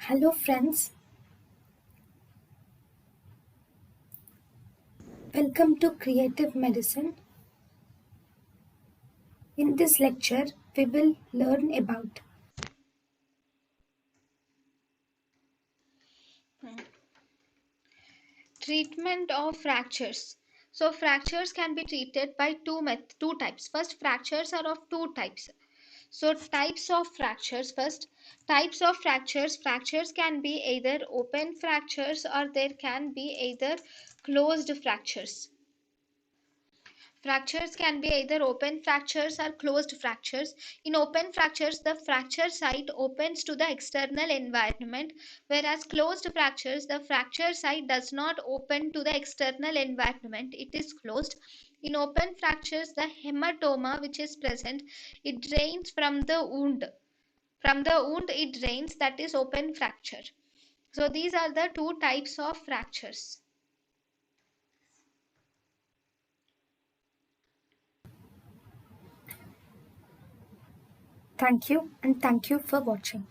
Hello friends, welcome to Creative Medicine. In this lecture, we will learn about Treatment of fractures. So fractures can be treated by two types. First, fractures are of two types. So types of fractures. First, types of fractures. Fractures can be either open fractures or there can be either closed fractures. Fractures can be either open fractures or closed fractures. In open fractures, the fracture site opens to the external environment, whereas closed fractures, the fracture site does not open to the external environment. It is closed. In open fractures, the hematoma which is present, it drains from the wound. From the wound, it drains, that is open fracture. So these are the two types of fractures. thank you and thank you for watching.